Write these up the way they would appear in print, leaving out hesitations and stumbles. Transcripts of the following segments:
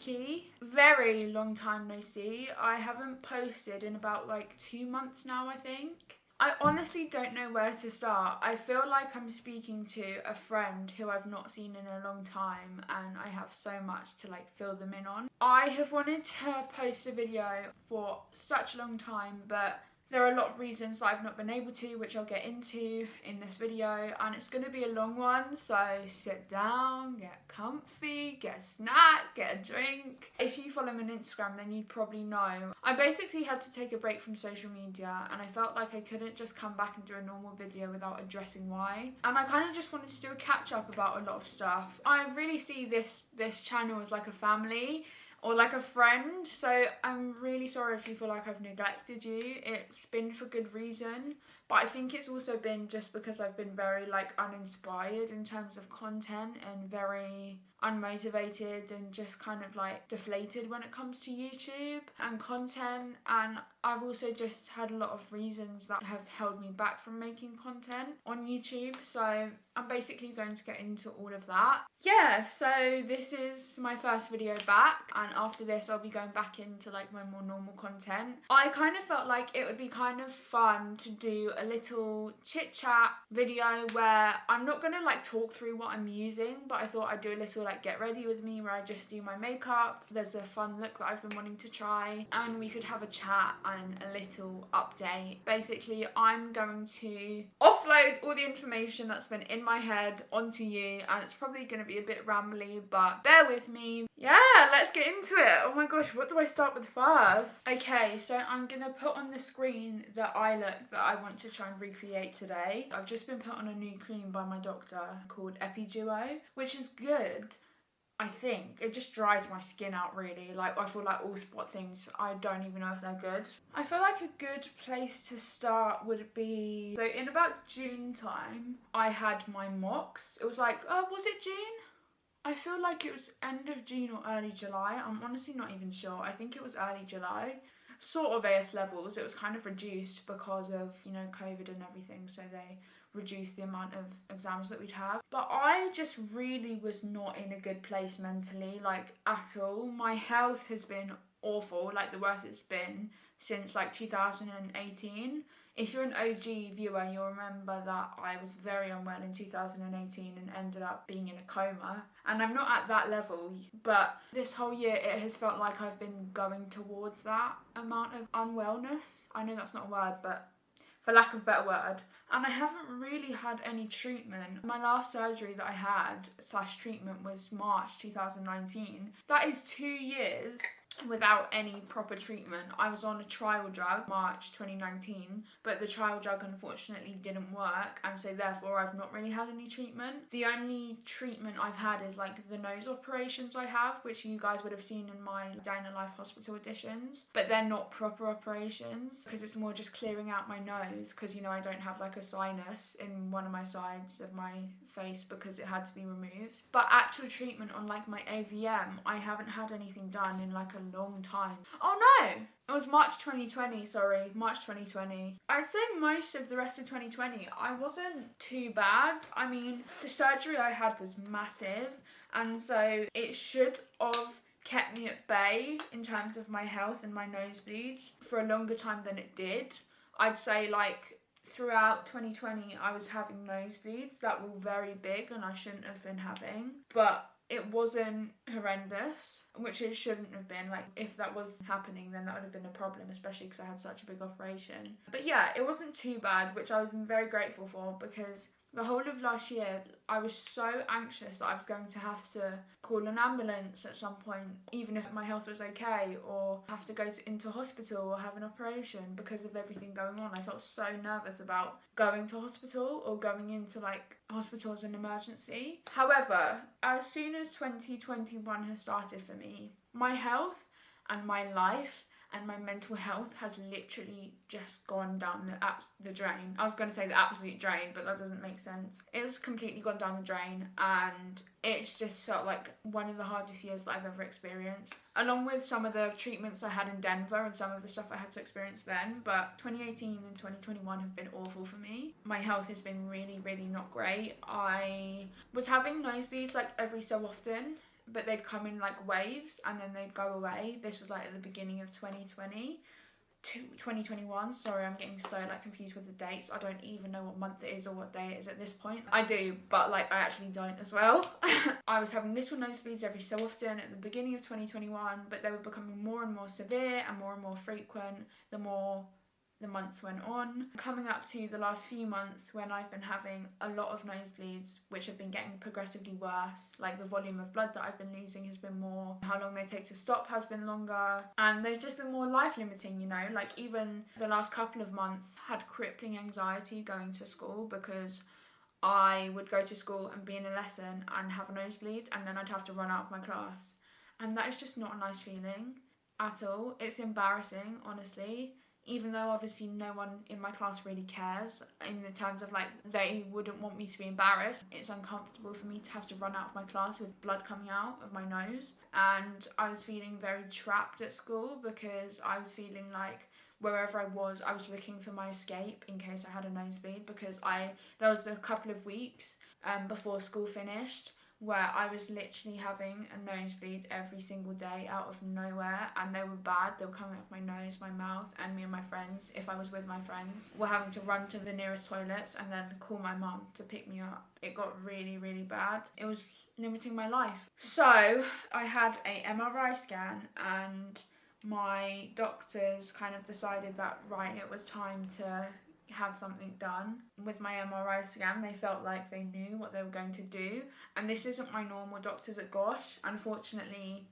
Nikki. Very long time no see. I haven't posted in about like 2 months now, I think. I honestly don't know where to start. I feel like I'm speaking to a friend who I've not seen in a long time, and I have so much to like fill them in on. I have wanted to post a video for such a long time, but there are a lot of reasons that I've not been able to, which I'll get into in this video, and it's going to be a long one, so sit down, get comfy, get a snack, get a drink. If you follow me on Instagram, then you probably know. I basically had to take a break from social media, and I felt like I couldn't just come back and do a normal video without addressing why. And I kind of just wanted to do a catch up about a lot of stuff. I really see this channel as like a family, or like a friend, so I'm really sorry if you feel like I've neglected you. It's been for good reason, but I think it's also been just because I've been very like uninspired in terms of content, and very unmotivated and just kind of like deflated when it comes to YouTube and content. And I've also just had a lot of reasons that have held me back from making content on YouTube, so I'm basically going to get into all of that. Yeah, so this is my first video back, and after this I'll be going back into like my more normal content. I kind of felt like it would be kind of fun to do a little chit chat video where I'm not gonna like talk through what I'm using, but I thought I'd do a little like get ready with me where I just do my makeup. There's a fun look that I've been wanting to try, and we could have a chat and a little update. Basically, I'm going to offload all the information that's been in my head onto you, and it's probably going to be a bit rambly, but bear with me. Yeah, let's get into it. Oh my gosh, what do I start with first? Okay, so I'm going to put on the screen the eye look that I want to try and recreate today. I've just been put on a new cream by my doctor called Duo, which is good. I think it just dries my skin out really. Like, I feel like all spot things, I don't even know if they're good. I feel like a good place to start would be, so in about June time, I had my mocks. It was like, was it June? I feel like it was end of June or early July. I'm honestly not even sure. I think it was early July. Sort of AS levels. It was kind of reduced because of, you know, COVID and everything. So they reduce the amount of exams that we'd have. But I just really was not in a good place mentally, like at all. My health has been awful, like the worst it's been since like 2018. If you're an OG viewer, you'll remember that I was very unwell in 2018 and ended up being in a coma. And I'm not at that level, but this whole year it has felt like I've been going towards that amount of unwellness. I know that's not a word, but for lack of a better word. And I haven't really had any treatment. My last surgery that I had / treatment was March 2019. That is 2 years without any proper treatment. I was on a trial drug March 2019, but the trial drug unfortunately didn't work, and so therefore I've not really had any treatment. The only treatment I've had is like the nose operations I have, which you guys would have seen in my Day in a Life hospital editions, but they're not proper operations because it's more just clearing out my nose, because you know I don't have like a sinus in one of my sides of my face because it had to be removed. But actual treatment on like my AVM, I haven't had anything done in like a long time. Oh no, it was March 2020, sorry, March 2020. I'd say most of the rest of 2020 I wasn't too bad. I mean, the surgery I had was massive, and so it should have kept me at bay in terms of my health and my nosebleeds for a longer time than it did. I'd say like throughout 2020 I was having nosebleeds that were very big and I shouldn't have been having, but it wasn't horrendous, which it shouldn't have been. Like, if that was happening, then that would have been a problem, especially because I had such a big operation. But yeah, it wasn't too bad, which I was very grateful for, because the whole of last year, I was so anxious that I was going to have to call an ambulance at some point, even if my health was okay, or have to go into hospital or have an operation because of everything going on. I felt so nervous about going to hospital or going into like hospital as an emergency. However, as soon as 2021 has started for me, my health and my life and my mental health has literally just gone down the drain. I was going to say the absolute drain, but that doesn't make sense. It's completely gone down the drain, and it's just felt like one of the hardest years that I've ever experienced, along with some of the treatments I had in Denver and some of the stuff I had to experience then. But 2018 and 2021 have been awful for me. My health has been really, really not great. I was having nosebleeds like every so often, but they'd come in like waves and then they'd go away. This was like at the beginning of 2021. Sorry, I'm getting so like confused with the dates. I don't even know what month it is or what day it is at this point. I do, but like I actually don't as well. I was having little nosebleeds every so often at the beginning of 2021, but they were becoming more and more severe and more frequent the more the months went on. Coming up to the last few months when I've been having a lot of nosebleeds, which have been getting progressively worse. Like the volume of blood that I've been losing has been more, how long they take to stop has been longer, and they've just been more life limiting, you know. Like even the last couple of months had crippling anxiety going to school, because I would go to school and be in a lesson and have a nosebleed, and then I'd have to run out of my class, and that is just not a nice feeling at all. It's embarrassing, honestly. Even though obviously no one in my class really cares, in the terms of like they wouldn't want me to be embarrassed. It's uncomfortable for me to have to run out of my class with blood coming out of my nose. And I was feeling very trapped at school, because I was feeling like wherever I was looking for my escape in case I had a nosebleed, because there was a couple of weeks before school finished where I was literally having a nosebleed every single day out of nowhere, and they were bad. They were coming up my nose, my mouth, and me and my friends, if I was with my friends, were having to run to the nearest toilets and then call my mum to pick me up. It got really, really bad. It was limiting my life. So I had a MRI scan, and my doctors kind of decided that, right, it was time to have something done. With my MRI scan, they felt like they knew what they were going to do, and this isn't my normal doctors at Gosh. Unfortunately,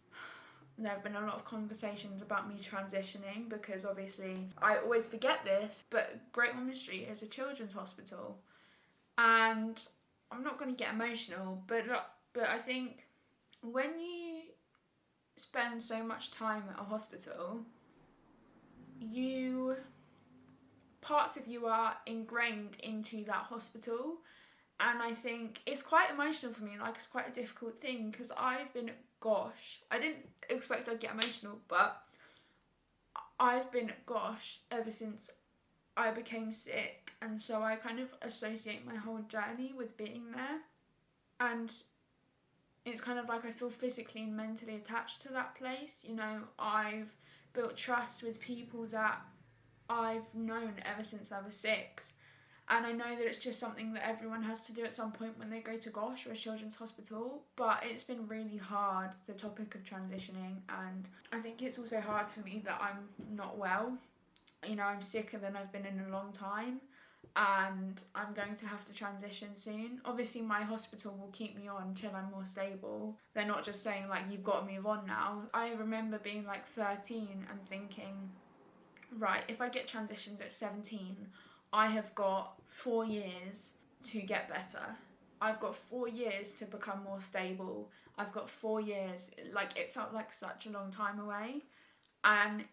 there have been a lot of conversations about me transitioning, because obviously I always forget this, but Great Ormond Street is a children's hospital, and I'm not going to get emotional, but I think when you spend so much time at a hospital, parts of you are ingrained into that hospital, and I think it's quite emotional for me. Like, it's quite a difficult thing, because I've been at Gosh. I didn't expect I'd get emotional, but I've been at Gosh ever since I became sick, and so I kind of associate my whole journey with being there, and it's kind of like I feel physically and mentally attached to that place. You know, I've built trust with people that I've known ever since I was 6, and I know that it's just something that everyone has to do at some point when they go to Gosh or a children's hospital, but it's been really hard, the topic of transitioning, and I think it's also hard for me that I'm not well. You know, I'm sicker than I've been in a long time, and I'm going to have to transition soon. Obviously my hospital will keep me on until I'm more stable. They're not just saying like, you've got to move on now. I remember being like 13 and thinking, right, if I get transitioned at 17, I have got 4 years to get better. I've got 4 years to become more stable. I've got 4 years. Like, it felt like such a long time away, and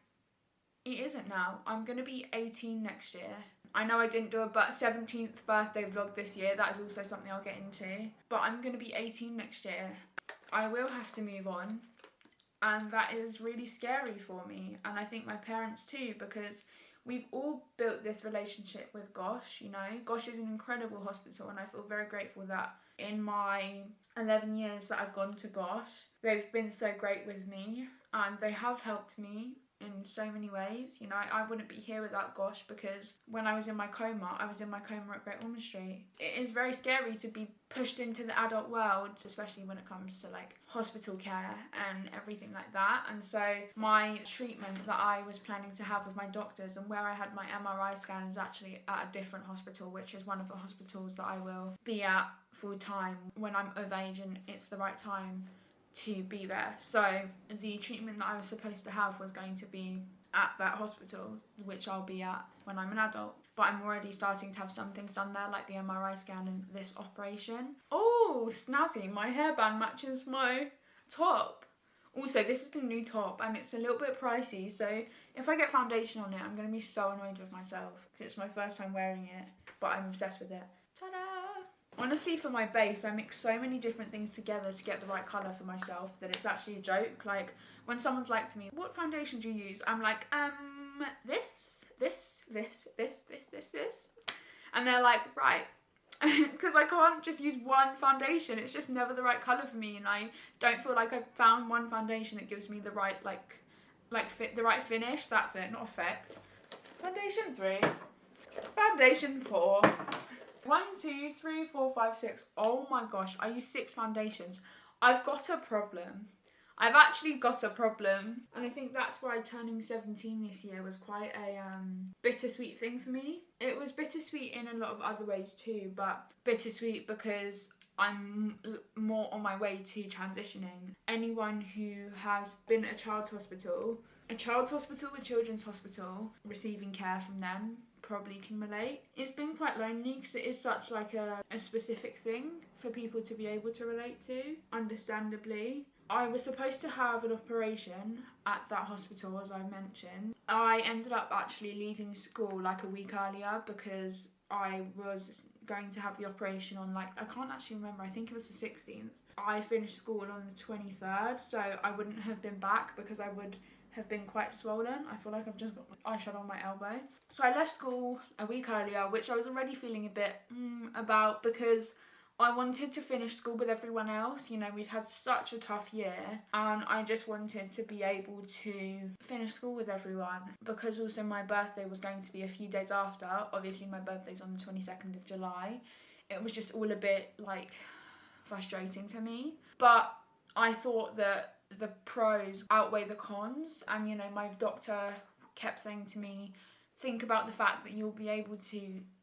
it isn't now. I'm going to be 18 next year. I know I didn't do a 17th birthday vlog this year. That is also something I'll get into. But I'm going to be 18 next year. I will have to move on. And that is really scary for me, and I think my parents too, because we've all built this relationship with Gosh. You know, Gosh is an incredible hospital, and I feel very grateful that in my 11 years that I've gone to Gosh, they've been so great with me, and they have helped me in so many ways. You know, I wouldn't be here without Gosh, because when I was in my coma at Great Ormond Street. It is very scary to be pushed into the adult world, especially when it comes to like hospital care and everything like that. And so my treatment that I was planning to have with my doctors, and where I had my MRI scan, is actually at a different hospital, which is one of the hospitals that I will be at full time when I'm of age and it's the right time to be there. So the treatment that I was supposed to have was going to be at that hospital, which I'll be at when I'm an adult. But I'm already starting to have some things done there, like the MRI scan and this operation. Oh, snazzy, my hairband matches my top. Also, this is the new top, and it's a little bit pricey, so if I get foundation on it, I'm going to be so annoyed with myself, because it's my first time wearing it, but I'm obsessed with it. Ta-da! Honestly, for my base, I mix so many different things together to get the right colour for myself that it's actually a joke. Like, when someone's like to me, what foundation do you use? I'm like, this. And they're like, right, because I can't just use one foundation. It's just never the right colour for me, and I don't feel like I've found one foundation that gives me the right the right finish. That's it, not effect. Foundation 3, foundation 4. 1, 2, 3, 4, 5, 6. Oh my gosh, I use 6 foundations. I've got a problem. I've actually got a problem, and I think that's why turning 17 this year was quite a bittersweet thing for me. It was bittersweet in a lot of other ways too, but bittersweet because I'm more on my way to transitioning. Anyone who has been at a child's hospital, a children's hospital, receiving care from them, probably can relate. It's been quite lonely because it is such like a specific thing for people to be able to relate to, understandably. I was supposed to have an operation at that hospital, as I mentioned. I ended up actually leaving school like a week earlier because I was going to have the operation on I can't actually remember, I think it was the 16th. I finished school on the 23rd, so I wouldn't have been back because I would have been quite swollen. I feel like I've just got eyeshadow on my elbow. So I left school a week earlier, which I was already feeling a bit about because I wanted to finish school with everyone else. You know, we've had such a tough year, and I just wanted to be able to finish school with everyone because also my birthday was going to be a few days after. Obviously my birthday's on the 22nd of July. It was just all a bit frustrating for me, but I thought that the pros outweigh the cons, and you know, my doctor kept saying to me, think about the fact that you'll be able to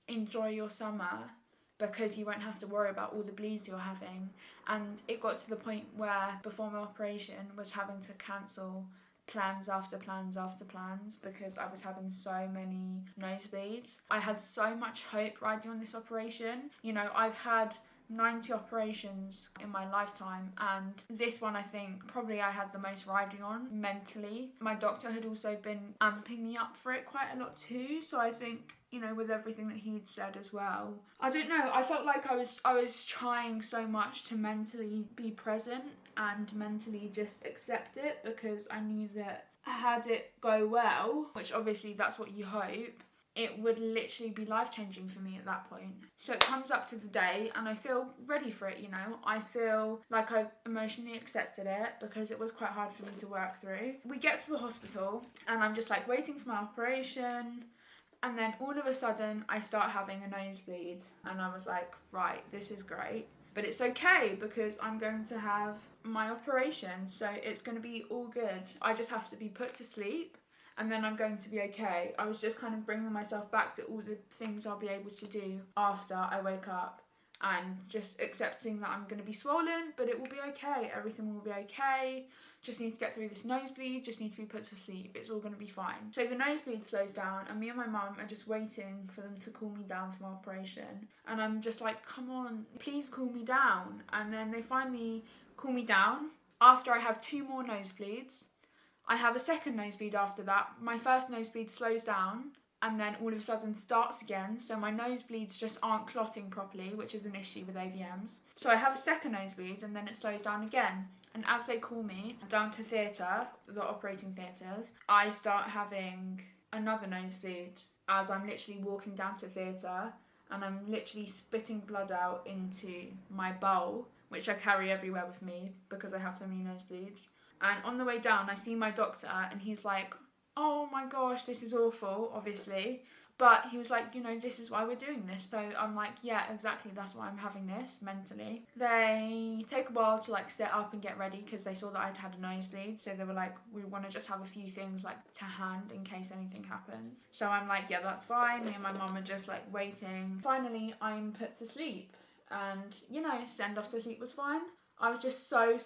enjoy your summer because you won't have to worry about all the bleeds you're having. And it got to the point where before my operation was having to cancel plans after plans after plans because I was having so many nosebleeds. I had so much hope riding on this operation. You know, I've had 90 operations in my lifetime, and this one I think probably I had the most riding on mentally. My doctor had also been amping me up for it quite a lot too, so I think, you know, with everything that he'd said as well, I don't know, I felt like I was trying so much to mentally be present and mentally just accept it because I knew that had it go well, which obviously that's what you hope, it would literally be life-changing for me at that point. So it comes up to the day and I feel ready for it, you know. I feel like I've emotionally accepted it because it was quite hard for me to work through. We get to the hospital and I'm just waiting for my operation, and then all of a sudden I start having a nosebleed, and I was like, right, this is great. But it's okay because I'm going to have my operation, so it's going to be all good. I just have to be put to sleep and then I'm going to be okay. I was just kind of bringing myself back to all the things I'll be able to do after I wake up, and just accepting that I'm going to be swollen, but it will be okay. Everything will be okay. Just need to get through this nosebleed, just need to be put to sleep. It's all going to be fine. So the nosebleed slows down and me and my mum are just waiting for them to cool me down for my operation. And I'm just like, come on, please cool me down. And then they finally cool me down. After I have 2 more nosebleeds, I have a second nosebleed after that. My first nosebleed slows down and then all of a sudden starts again. So my nosebleeds just aren't clotting properly, which is an issue with AVMs. So I have a second nosebleed and then it slows down again. And as they call me down to theatre, the operating theatres, I start having another nosebleed as I'm literally walking down to theatre, and I'm literally spitting blood out into my bowl, which I carry everywhere with me because I have so many nosebleeds. And on the way down, I see my doctor and he's like, oh my gosh, this is awful, obviously. But he was like, you know, this is why we're doing this. So I'm like, yeah, exactly, that's why I'm having this mentally. They take a while to set up and get ready because they saw that I'd had a nosebleed. So they were like, we want to just have a few things to hand in case anything happens. So I'm like, yeah, that's fine. Me and my mum are just waiting. Finally, I'm put to sleep. And, you know, send off to sleep was fine. I was just so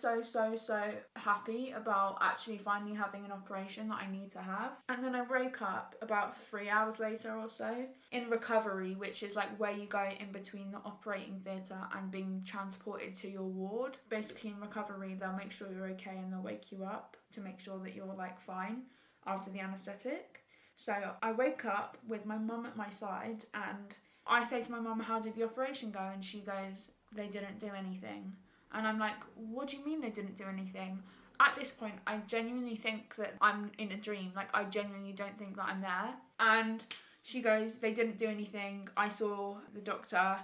happy about actually finally having an operation that I need to have. And then I woke up about 3 hours later or so in recovery, which is where you go in between the operating theatre and being transported to your ward. Basically in recovery, they'll make sure you're okay and they'll wake you up to make sure that you're fine after the anaesthetic. So I wake up with my mum at my side and I say to my mum, how did the operation go? And she goes, they didn't do anything. And I'm like, what do you mean they didn't do anything? At this point, I genuinely think that I'm in a dream. I genuinely don't think that I'm there. And she goes, they didn't do anything. I saw the doctor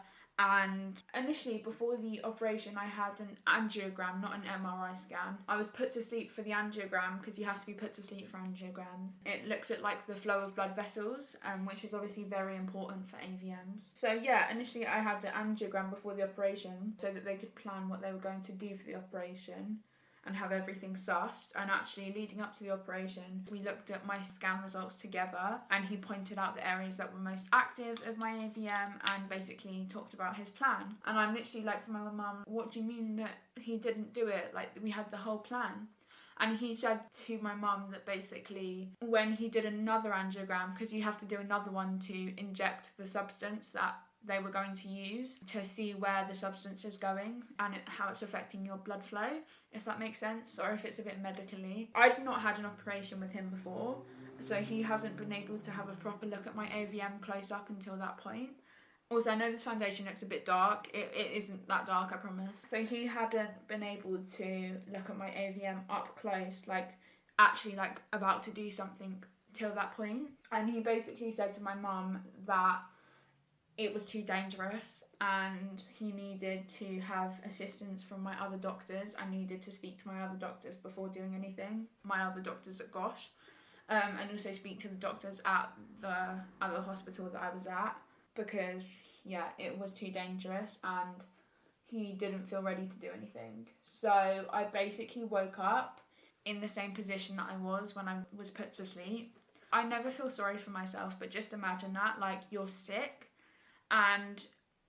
And initially, before the operation, I had an angiogram, not an MRI scan. I was put to sleep for the angiogram because you have to be put to sleep for angiograms. It looks at like the flow of blood vessels, which is obviously very important for AVMs. So yeah, initially I had the angiogram before the operation so that they could plan what they were going to do for the operation and have everything sussed. And actually leading up to the operation, we looked at my scan results together, and he pointed out the areas that were most active of my AVM and basically talked about his plan. And I'm literally like to my mum, what do you mean that he didn't do it? Like, we had the whole plan. And he said to my mum that basically when he did another angiogram, because you have to do another one to inject the substance that they were going to use to see where the substance is going and how it's affecting your blood flow, if that makes sense, or if it's a bit medically. I'd not had an operation with him before, so he hasn't been able to have a proper look at my AVM close up until that point. Also, I know this foundation looks a bit dark. It isn't that dark, I promise. So he hadn't been able to look at my AVM up close, like actually like about to do something till that point. And he basically said to my mum that it was too dangerous and he needed to have assistance from my other doctors. I needed to speak to my other doctors before doing anything, my other doctors at Gosh, and also speak to the doctors at the other hospital that I was at, because yeah, it was too dangerous and he didn't feel ready to do anything. So I basically woke up in the same position that I was when I was put to sleep. I never feel sorry for myself, but just imagine that, like, you're sick and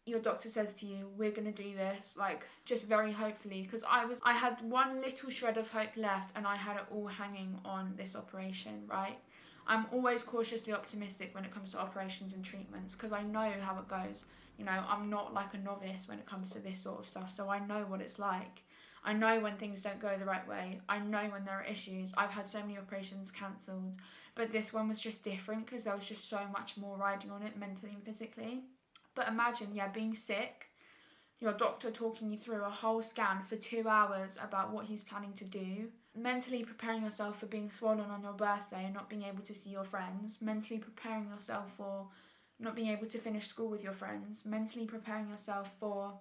your doctor says to you, we're going to do this, like, just very hopefully, because I had one little shred of hope left and I had it all hanging on this operation, right? I'm always cautiously optimistic when it comes to operations and treatments because I know how it goes. You know, I'm not like a novice when it comes to this sort of stuff, so I know what it's like. I know when things don't go the right way. I know when there are issues. I've had so many operations cancelled, but this one was just different because there was just so much more riding on it mentally and physically. But imagine, yeah, being sick, your doctor talking you through a whole scan for 2 hours about what he's planning to do, mentally preparing yourself for being swollen on your birthday and not being able to see your friends, mentally preparing yourself for not being able to finish school with your friends, mentally preparing yourself for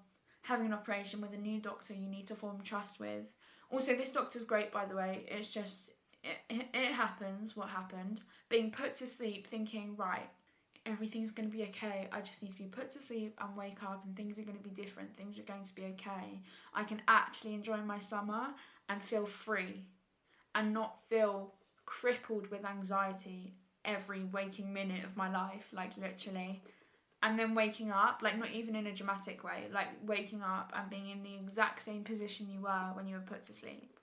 having an operation with a new doctor you need to form trust with. Also, this doctor's great, by the way. It's just, it happens, what happened. Being put to sleep thinking, right, everything's going to be okay. I just need to be put to sleep and wake up and things are going to be different. Things are going to be okay. I can actually enjoy my summer and feel free and not feel crippled with anxiety every waking minute of my life, like literally. And then waking up, like not even in a dramatic way, like waking up and being in the exact same position you were when you were put to sleep.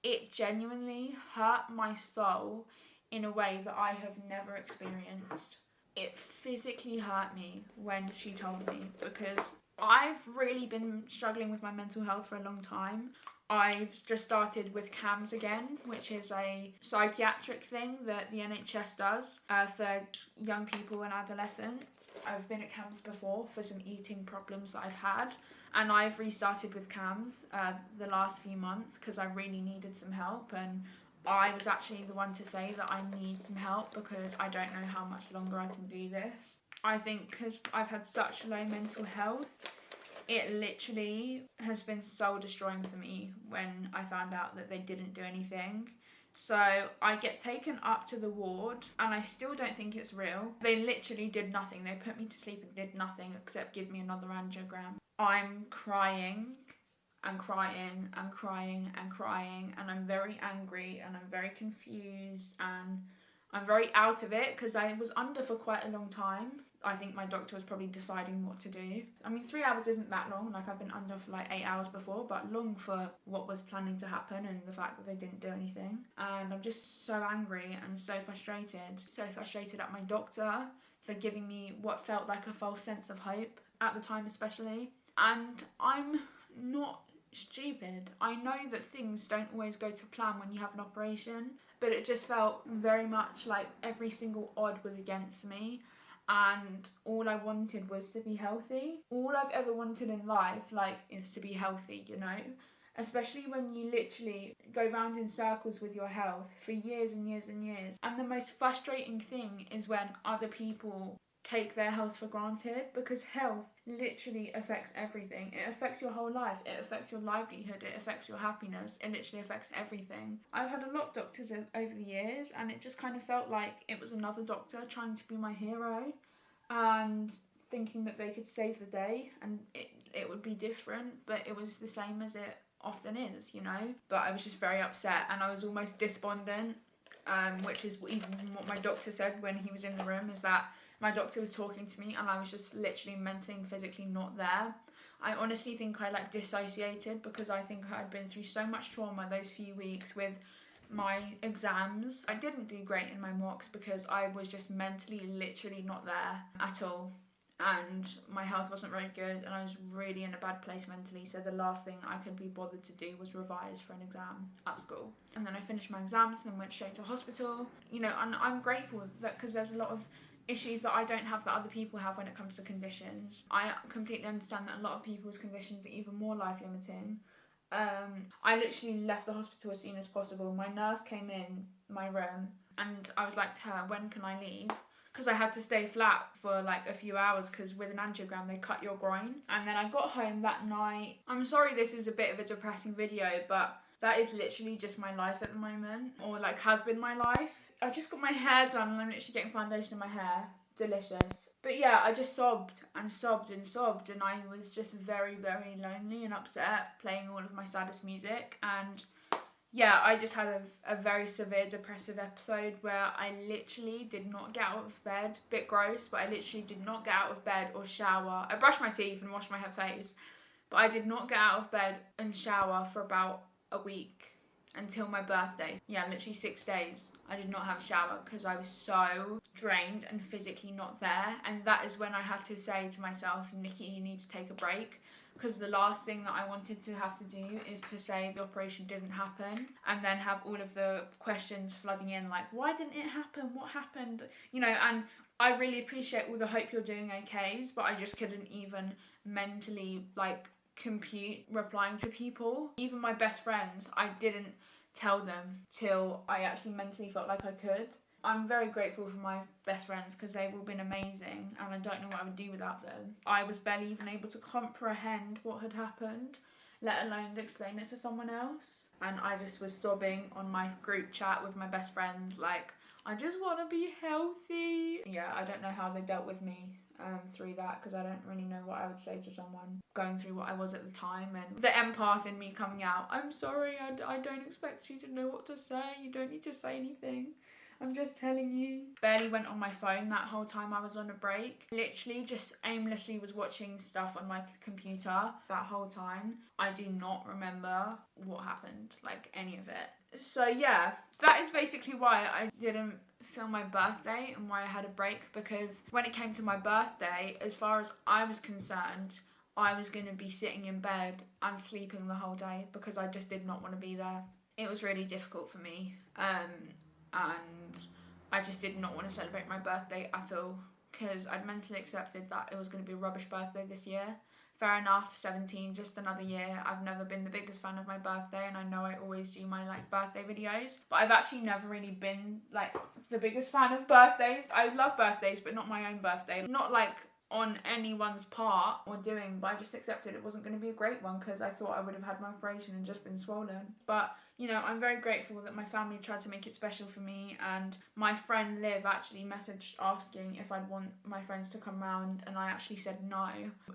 It genuinely hurt my soul in a way that I have never experienced. It physically hurt me when she told me, because I've really been struggling with my mental health for a long time. I've just started with CAMS again, which is a psychiatric thing that the NHS does for young people and adolescents. I've been at CAMS before for some eating problems that I've had, and I've restarted with CAMS the last few months because I really needed some help, and I was actually the one to say that I need some help because I don't know how much longer I can do this. I think because I've had such low mental health, it literally has been soul destroying for me when I found out that they didn't do anything. So I get taken up to the ward and I still don't think it's real. They literally did nothing. They put me to sleep and did nothing except give me another angiogram. I'm crying and crying and crying and crying, and I'm very angry and I'm very confused and I'm very out of it because I was under for quite a long time. I think my doctor was probably deciding what to do. I mean, 3 hours isn't that long. Like, I've been under for like 8 hours before, but long for what was planning to happen and the fact that they didn't do anything. And I'm just so angry and so frustrated. So frustrated at my doctor for giving me what felt like a false sense of hope at the time especially. And I'm not stupid. I know that things don't always go to plan when you have an operation, but it just felt very much like every single odd was against me, and all I wanted was to be healthy. All I've ever wanted in life, like, is to be healthy, you know? Especially when you literally go round in circles with your health for years and years and years. And the most frustrating thing is when other people take their health for granted, because health literally affects everything. It affects your whole life. It affects your livelihood. It affects your happiness. It literally affects everything. I've had a lot of doctors over the years, and it just kind of felt like it was another doctor trying to be my hero and thinking that they could save the day, and it would be different, but it was the same as it often is, you know. But I was just very upset, and I was almost despondent, which is even what my doctor said when he was in the room, is that my doctor was talking to me and I was just literally mentally and physically not there. I honestly think I like dissociated, because I think I'd been through so much trauma those few weeks with my exams. I didn't do great in my mocks because I was just mentally literally not there at all, and my health wasn't very good, and I was really in a bad place mentally, so the last thing I could be bothered to do was revise for an exam at school. And then I finished my exams and then went straight to hospital, you know. And I'm grateful that, because there's a lot of issues that I don't have that other people have when it comes to conditions. I completely understand that a lot of people's conditions are even more life limiting. I literally left the hospital as soon as possible. My nurse came in my room and I was like to her, when can I leave? Because I had to stay flat for like a few hours, because with an angiogram they cut your groin. And then I got home that night. I'm sorry this is a bit of a depressing video, but that is literally just my life at the moment, or like has been my life. I just got my hair done and I'm literally getting foundation in my hair. Delicious. But yeah, I just sobbed and sobbed and sobbed, and I was just very, very lonely and upset, playing all of my saddest music. And yeah, I just had a very severe depressive episode where I literally did not get out of bed. Bit gross, but I literally did not get out of bed or shower. I brushed my teeth and washed my face, but I did not get out of bed and shower for about a week, until my birthday. Yeah, literally 6 days. I did not have a shower because I was so drained and physically not there. And that is when I had to say to myself, Nikki, you need to take a break. Because the last thing that I wanted to have to do is to say the operation didn't happen, and then have all of the questions flooding in, like, why didn't it happen? What happened? You know, and I really appreciate all the hope you're doing okays, but I just couldn't even mentally, like, compute replying to people. Even my best friends, I didn't tell them till I actually mentally felt like I could. I'm very grateful for my best friends, because they've all been amazing, and I don't know what I would do without them. I was barely even able to comprehend what had happened, let alone explain it to someone else. And I just was sobbing on my group chat with my best friends, like, I just want to be healthy. Yeah, I don't know how they dealt with me through that, because I don't really know what I would say to someone going through what I was at the time. And the empath in me coming out, I'm sorry, I don't expect you to know what to say. You don't need to say anything. I'm just telling you. Barely went on my phone that whole time I was on a break. Literally just aimlessly was watching stuff on my computer that whole time. I do not remember what happened, like any of it. So yeah, that is basically why I didn't film my birthday and why I had a break, because when it came to my birthday, as far as I was concerned, I was going to be sitting in bed and sleeping the whole day, because I just did not want to be there. It was really difficult for me. And I just did not want to celebrate my birthday at all, because I'd mentally accepted that it was going to be a rubbish birthday this year. Fair enough, 17, just another year. I've never been the biggest fan of my birthday, and I know I always do my like birthday videos, but I've actually never really been like the biggest fan of birthdays. I love birthdays, but not my own birthday. Not like on anyone's part or doing, but I just accepted it wasn't going to be a great one, because I thought I would have had my operation and just been swollen. But you know, I'm very grateful that my family tried to make it special for me, and my friend Liv actually messaged asking if I'd want my friends to come round, and I actually said no.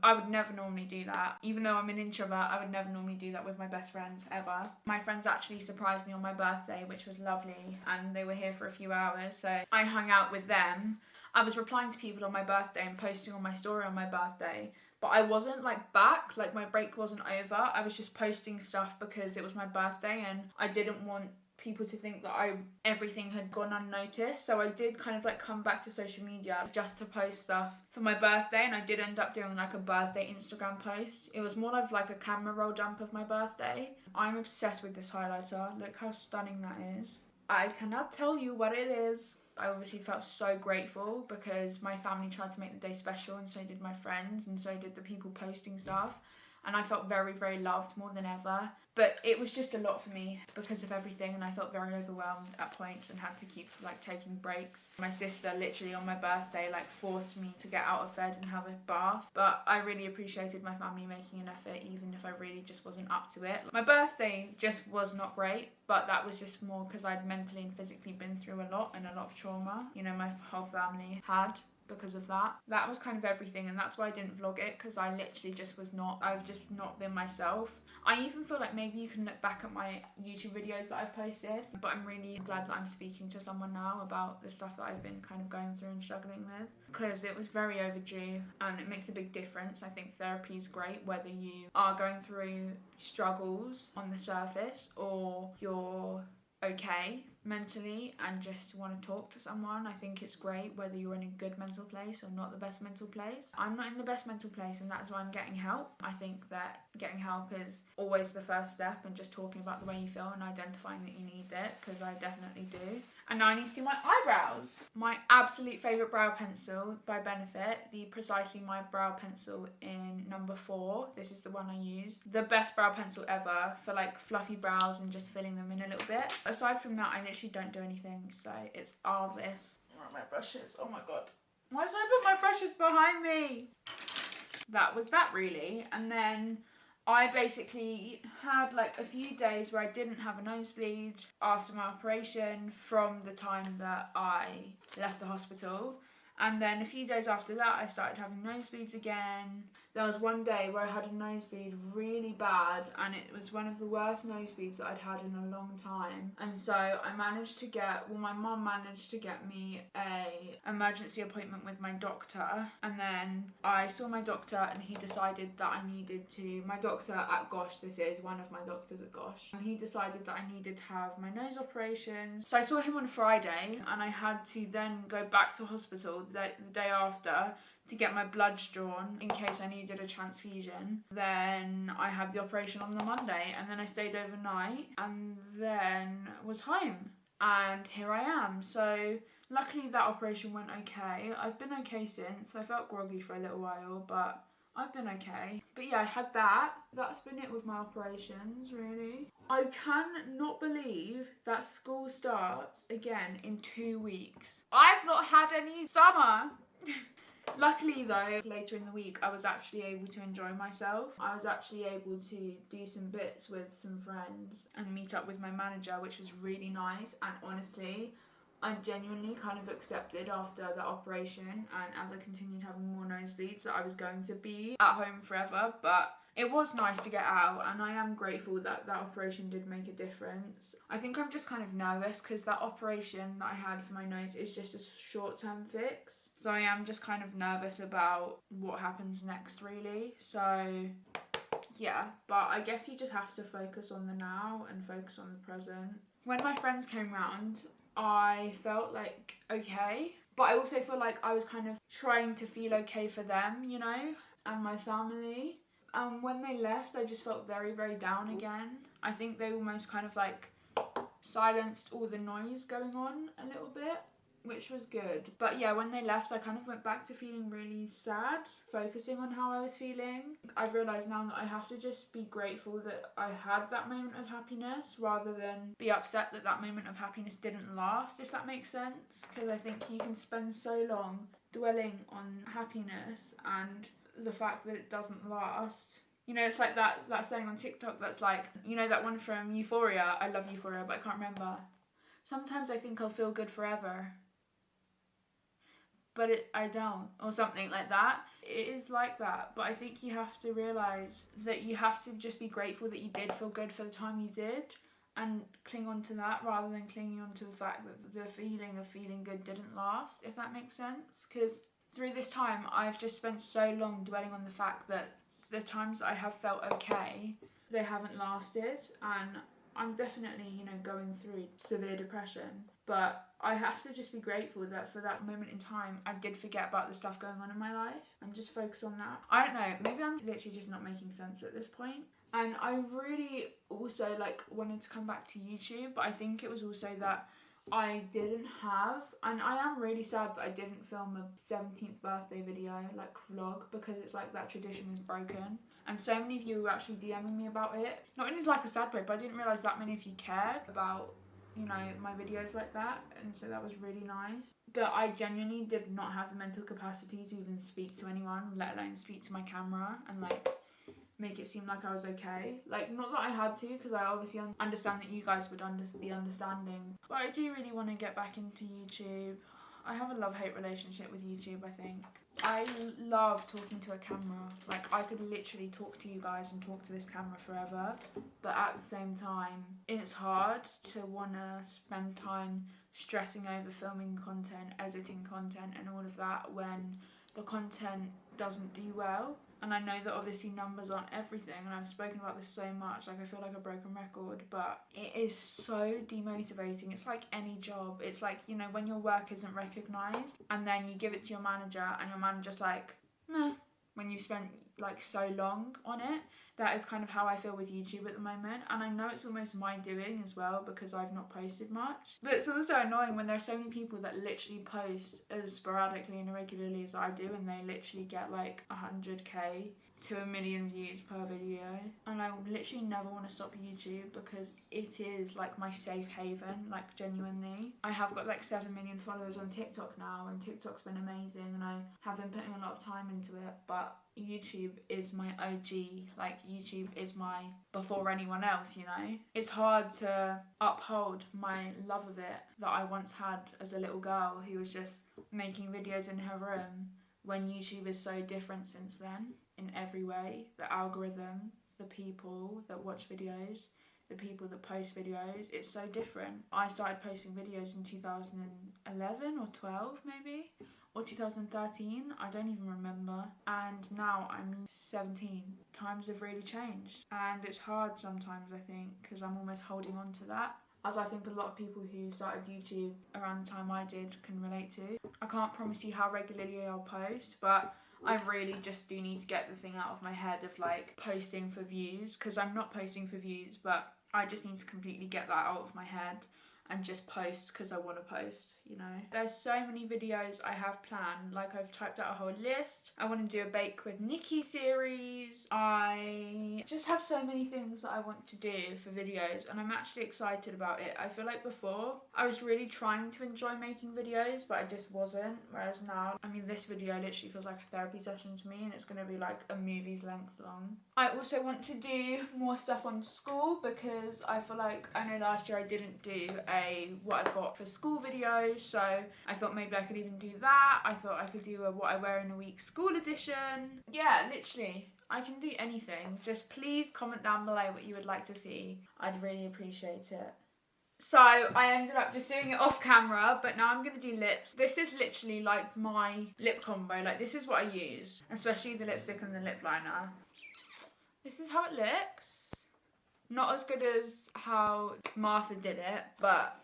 I would never normally do that. Even though I'm an introvert, I would never normally do that with my best friends, ever. My friends actually surprised me on my birthday, which was lovely, and they were here for a few hours, so I hung out with them. I was replying to people on my birthday and posting on my story on my birthday, but I wasn't like back, like my break wasn't over. I was just posting stuff because it was my birthday, and I didn't want people to think that everything had gone unnoticed. So I did kind of like come back to social media just to post stuff for my birthday, and I did end up doing like a birthday Instagram post. It was more of like a camera roll dump of my birthday. I'm obsessed with this highlighter. Look how stunning that is. I cannot tell you what it is. I obviously felt so grateful, because my family tried to make the day special, and so did my friends, and so did the people posting stuff. and I felt very, very loved more than ever. But it was just a lot for me because of everything, and I felt very overwhelmed at points and had to keep like taking breaks. My sister literally on my birthday like forced me to get out of bed and have a bath, but I really appreciated my family making an effort even if I really just wasn't up to it. My birthday just was not great, but that was just more because I'd mentally and physically been through a lot and a lot of trauma. You know, my whole family had, because of that. That was kind of everything, and that's why I didn't vlog it, because I literally just was not, I've just not been myself. I even feel like maybe you can look back at my YouTube videos that I've posted, but I'm really glad that I'm speaking to someone now about the stuff that I've been kind of going through and struggling with, because it was very overdue and it makes a big difference. I think therapy is great whether you are going through struggles on the surface or you're okay mentally and just want to talk to someone. I think it's great whether you're in a good mental place or not the best mental place. I'm not in the best mental place, and that's why I'm getting help. I think that getting help is always the first step, and just talking about the way you feel and identifying that you need it, because I definitely do. And now I need to do my eyebrows. My absolute favourite brow pencil by Benefit, the Precisely My Brow Pencil in number 4. This is the one I use. The best brow pencil ever for like fluffy brows and just filling them in a little bit. Aside from that, I literally don't do anything, so it's all this. Where are my brushes? Oh my god. Why did I put my brushes behind me? That was that really. And then I basically had like a few days where I didn't have a nosebleed after my operation from the time that I left the hospital. And then a few days after that, I started having nosebleeds again. There was one day where I had a nosebleed really bad, and it was one of the worst nosebleeds that I'd had in a long time. And so I managed to get, well, my mum managed to get me a emergency appointment with my doctor. And then I saw my doctor, and he decided that I needed to, my doctor at Gosh, this is one of my doctors at Gosh, and he decided that I needed to have my nose operation. So I saw him on Friday, and I had to then go back to hospital the day after to get my bloods drawn in case I needed a transfusion. Then I had the operation on the Monday, and then I stayed overnight and then was home, and here I am. So luckily that operation went okay. I've been okay since. I felt groggy for a little while, but I've been okay. But yeah, I had that. That's been it with my operations, really. I cannot believe that school starts again in 2 weeks. I've not had any summer. Luckily though, later in the week I was actually able to enjoy myself. I was actually able to do some bits with some friends and meet up with my manager, which was really nice. And honestly, I genuinely kind of accepted after that operation, and as I continued having more nosebleeds, that I was going to be at home forever. But it was nice to get out, and I am grateful that that operation did make a difference. I think I'm just kind of nervous because that operation that I had for my nose is just a short-term fix. So I am just kind of nervous about what happens next, really. So yeah, but I guess you just have to focus on the now and focus on the present. When my friends came round, I felt like okay, but I also feel like I was kind of trying to feel okay for them, you know, and my family. When they left, I just felt very, very down again. I think they almost kind of like silenced all the noise going on a little bit, which was good. But yeah, when they left, I kind of went back to feeling really sad, focusing on how I was feeling. I've realised now that I have to just be grateful that I had that moment of happiness, rather than be upset that that moment of happiness didn't last, if that makes sense. Because I think you can spend so long dwelling on happiness and the fact that it doesn't last. You know, it's like that saying on TikTok that's like, you know, that one from Euphoria. I love Euphoria, but I can't remember. Sometimes I think I'll feel good forever, but I don't, or something like that. It is like that, but I think you have to realise that you have to just be grateful that you did feel good for the time you did, and cling on to that rather than clinging on to the fact that the feeling of feeling good didn't last, if that makes sense. Because through this time, I've just spent so long dwelling on the fact that the times that I have felt okay, they haven't lasted, and I'm definitely, you know, going through severe depression, but I have to just be grateful that for that moment in time, I did forget about the stuff going on in my life and just focus on that. I don't know, maybe I'm literally just not making sense at this point. And I really also like wanted to come back to YouTube, but I think it was also that I didn't have, and I am really sad that I didn't film a 17th birthday video, like vlog, because it's like that tradition is broken. And so many of you were actually DMing me about it. Not in like a sad way, but I didn't realise that many of you cared about, you know, my videos like that, and so that was really nice. But I genuinely did not have the mental capacity to even speak to anyone, let alone speak to my camera and like make it seem like I was okay. Like, not that I had to, because I obviously understand that you guys would be understanding. But I do really want to get back into YouTube. I have a love-hate relationship with YouTube, I think. I love talking to a camera. Like, I could literally talk to you guys and talk to this camera forever. But at the same time, it's hard to want to spend time stressing over filming content, editing content and all of that when the content doesn't do well. And I know that obviously numbers aren't everything, and I've spoken about this so much, like I feel like a broken record, but it is so demotivating. It's like any job. It's like, you know, when your work isn't recognised and then you give it to your manager and your manager's like, meh, when you've spent like so long on it. That is kind of how I feel with YouTube at the moment, and I know it's almost my doing as well because I've not posted much. But it's also annoying when there are so many people that literally post as sporadically and irregularly as I do, and they literally get like 100k to 1 million views per video. And I literally never want to stop YouTube because it is like my safe haven, like genuinely. I have got like 7 million followers on TikTok now, and TikTok's been amazing and I have been putting a lot of time into it, but YouTube is my OG. Like, YouTube is my before anyone else, you know. It's hard to uphold my love of it that I once had as a little girl who was just making videos in her room, when YouTube is so different since then in every way. The algorithm, the people that watch videos, the people that post videos, it's so different. I started posting videos in 2011 or 12 maybe, or 2013, I don't even remember. And now I'm 17. Times have really changed. And it's hard sometimes, I think, because I'm almost holding on to that, as I think a lot of people who started YouTube around the time I did can relate to. I can't promise you how regularly I'll post, but I really just do need to get the thing out of my head of like posting for views, because I'm not posting for views, but I just need to completely get that out of my head and just post because I want to post, you know. There's so many videos I have planned. Like, I've typed out a whole list. I want to do a Bake with Nikki series. I just have so many things that I want to do for videos, and I'm actually excited about it. I feel like before I was really trying to enjoy making videos, but I just wasn't. Whereas now, I mean, this video literally feels like a therapy session to me, and it's going to be like a movie's length long. I also want to do more stuff on school, because I feel like, I know last year I didn't do what I got for school video, so I thought maybe I could even do that. I thought I could do a what I wear in a week school edition. Yeah, literally, I can do anything. Just please comment down below what you would like to see. I'd really appreciate it. So I ended up just doing it off camera, but now I'm going to do lips. This is literally like my lip combo. Like, this is what I use, especially the lipstick and the lip liner. This is how it looks. Not as good as how Martha did it, but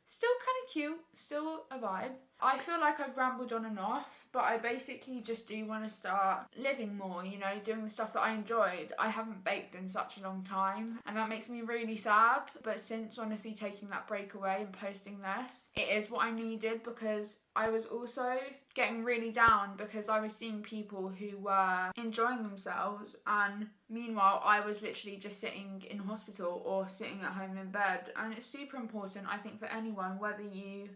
still kind of cute, still a vibe. I feel like I've rambled on and off, but I basically just do want to start living more, you know, doing the stuff that I enjoyed. I haven't baked in such a long time, and that makes me really sad. But since honestly taking that break away and posting less, it is what I needed, because I was also getting really down because I was seeing people who were enjoying themselves, and meanwhile I was literally just sitting in hospital or sitting at home in bed. And it's super important, I think, for anyone, whether you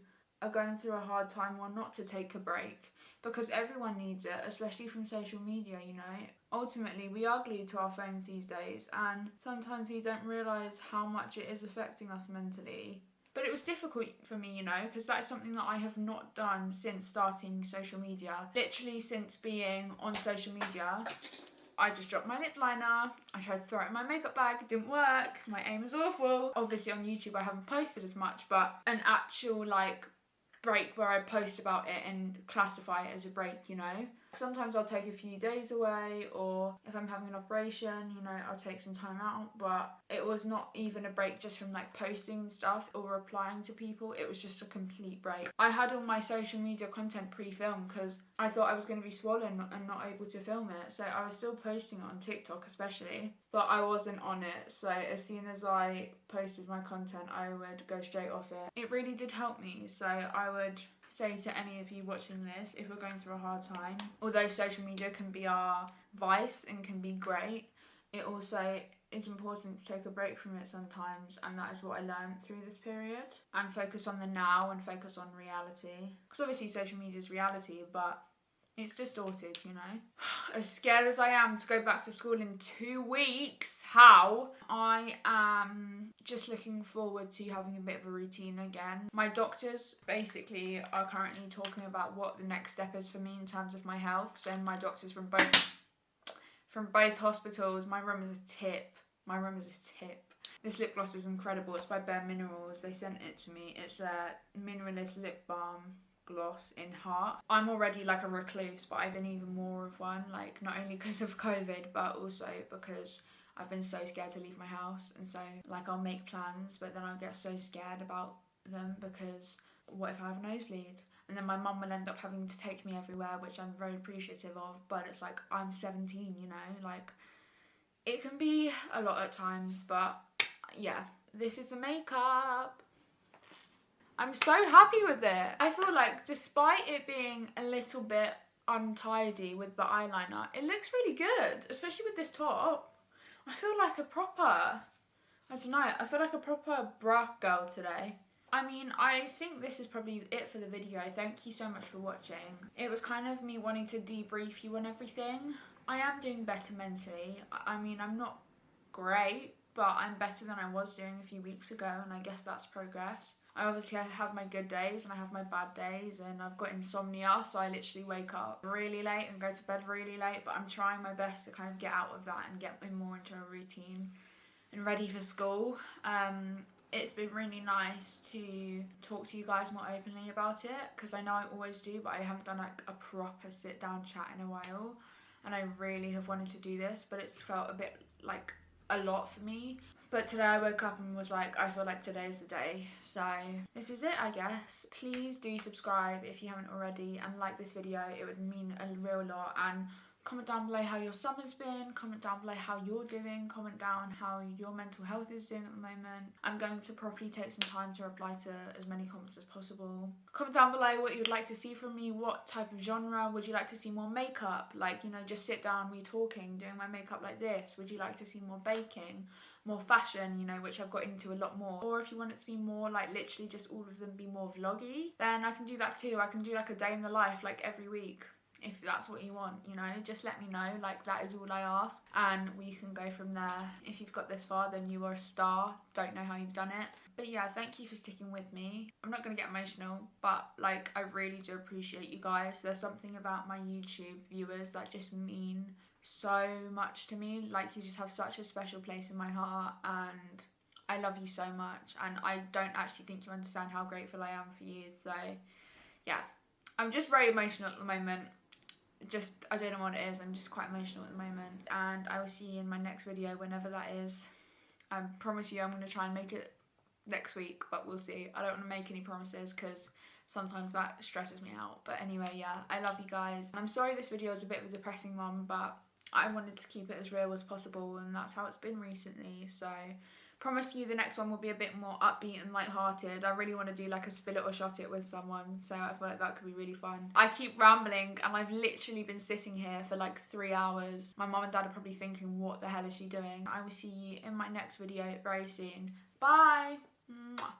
are going through a hard time or not, to take a break, because everyone needs it, especially from social media, you know. Ultimately, we are glued to our phones these days, and sometimes we don't realise how much it is affecting us mentally. But it was difficult for me, you know, because that is something that I have not done since starting social media. Literally since being on social media, I just dropped my lip liner, I tried to throw it in my makeup bag, it didn't work, my aim is awful. Obviously on YouTube I haven't posted as much, but an actual like break where I post about it and classify it as a break, you know. Sometimes I'll take a few days away, or if I'm having an operation, you know, I'll take some time out. But it was not even a break just from like posting stuff or replying to people. It was just a complete break. I had all my social media content pre-filmed because I thought I was going to be swollen and not able to film it. So I was still posting it on TikTok especially, but I wasn't on it. So as soon as I posted my content, I would go straight off it. It really did help me. So I would say to any of you watching this, if we're going through a hard time, although social media can be our vice and can be great, it also is important to take a break from it sometimes, and that is what I learned through this period. And focus on the now and focus on reality. Because obviously social media is reality, but it's distorted, you know. As scared as I am to go back to school in 2 weeks, how? I am just looking forward to having a bit of a routine again. My doctors basically are currently talking about what the next step is for me in terms of my health. So my doctors from both hospitals, my room is a tip. My room is a tip. This lip gloss is incredible. It's by Bare Minerals. They sent it to me. It's their Mineralist Lip Balm gloss in heart. I'm already like a recluse, but I've been even more of one, like not only because of COVID, but also because I've been so scared to leave my house. And so like I'll make plans, but then I'll get so scared about them because what if I have a nosebleed? And then my mum will end up having to take me everywhere, which I'm very appreciative of, but it's like I'm 17, you know, like it can be a lot at times. But yeah, this is the makeup. I'm so happy with it. I feel like despite it being a little bit untidy with the eyeliner, it looks really good, especially with this top. I feel like a proper, I don't know, I feel like a proper bra girl today. I mean, I think this is probably it for the video. Thank you so much for watching. It was kind of me wanting to debrief you on everything. I am doing better mentally. I mean, I'm not great, but I'm better than I was doing a few weeks ago, and I guess that's progress. I obviously have my good days and I have my bad days, and I've got insomnia, so I literally wake up really late and go to bed really late, but I'm trying my best to kind of get out of that and get more into a routine and ready for school. It's been really nice to talk to you guys more openly about it, because I know I always do, but I haven't done like a proper sit down chat in a while, and I really have wanted to do this, but it's felt a bit like a lot for me. But today I woke up and was like, I feel like today's the day. So this is it, I guess. Please do subscribe if you haven't already, and like this video. It would mean a real lot. And comment down below how your summer's been. Comment down below how you're doing. Comment down how your mental health is doing at the moment. I'm going to properly take some time to reply to as many comments as possible. Comment down below what you'd like to see from me. What type of genre would you like to see? More makeup, like, you know, just sit down, me talking, doing my makeup like this? Would you like to see more baking? More fashion, you know, which I've got into a lot more? Or if you want it to be more like literally just all of them be more vloggy, then I can do that too. I can do like a day in the life like every week, if that's what you want, you know. Just let me know, like that is all I ask, and we can go from there. If you've got this far, then you are a star. Don't know how you've done it, but yeah, thank you for sticking with me. I'm not gonna get emotional, but like I really do appreciate you guys. There's something about my YouTube viewers that just mean so much to me. Like, you just have such a special place in my heart, and I love you so much, and I don't actually think you understand how grateful I am for you. So yeah, I'm just very emotional at the moment. Just, I don't know what it is, I'm just quite emotional at the moment, and I will see you in my next video, whenever that is. I promise you I'm going to try and make it next week, but we'll see. I don't want to make any promises because sometimes that stresses me out. But anyway, yeah, I love you guys. I'm sorry this video is a bit of a depressing one, but I wanted to keep it as real as possible, and that's how it's been recently. So promise you the next one will be a bit more upbeat and lighthearted. I really want to do like a spill it or shot it with someone, so I feel like that could be really fun. I keep rambling, and I've literally been sitting here for like 3 hours. My mum and dad are probably thinking, what the hell is she doing? I will see you in my next video very soon. Bye! Mwah.